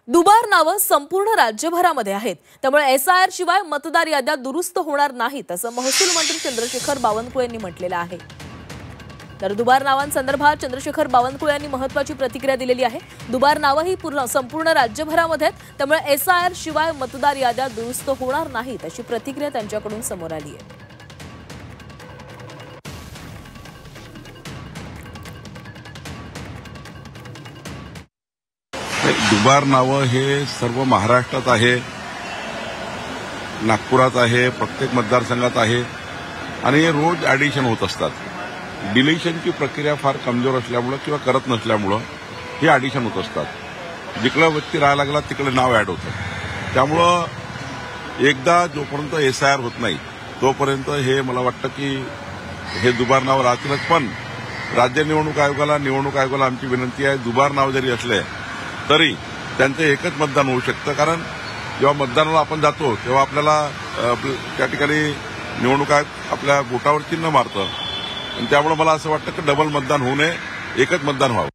दुबार नावं संपूर्ण राज्यभरामध्ये आहेत, त्यामुळे एसआयआर शिवाय मतदार याद्या दुरुस्त होणार नाहीत असं महसूल मंत्री चंद्रशेखर बावनकुळे यांनी म्हटलेलं आहे। तर दुबार नावांसंदर्भात चंद्रशेखर बावनकुळे यांनी महत्त्वाची प्रतिक्रिया दिलेली आहे। दुबार नावं ही संपूर्ण राज्यभरामध्ये आहेत, त्यामुळे एसआयआर शिवाय मतदार याद्या दुरुस्त होणार नाहीत अशी प्रतिक्रिया त्यांच्याकडून समोर आली आहे। दुबार नावं हे सर्व महाराष्ट्रात आहे, नागपुरात आहे, प्रत्येक मतदारसंघात आहे आणि हे रोज ॲडिशन होत असतात। डिलिशनची प्रक्रिया फार कमजोर असल्यामुळं किंवा करत नसल्यामुळं हे ॲडिशन होत असतात। जिकडे व्यक्ती राहायला लागला तिकडे नाव ॲड होतं। त्यामुळं एकदा जोपर्यंत एसआयआर होत नाही तोपर्यंत हे मला वाटतं की हे दुबार नाव राहतीलच। पण राज्य निवडणूक आयोगाला आमची विनंती आहे, दुबार नाव जरी असले तरी त्यांचं एकच मतदान होऊ शकतं। कारण जेव्हा मतदानाला आपण जातो तेव्हा आपल्याला त्या ठिकाणी निवडणूक आयोग आपल्या बोटावर चिन्ह मारतं आणि त्यामुळे मला असं वाटतं की डबल मतदान होऊ नये, एकच मतदान व्हावं।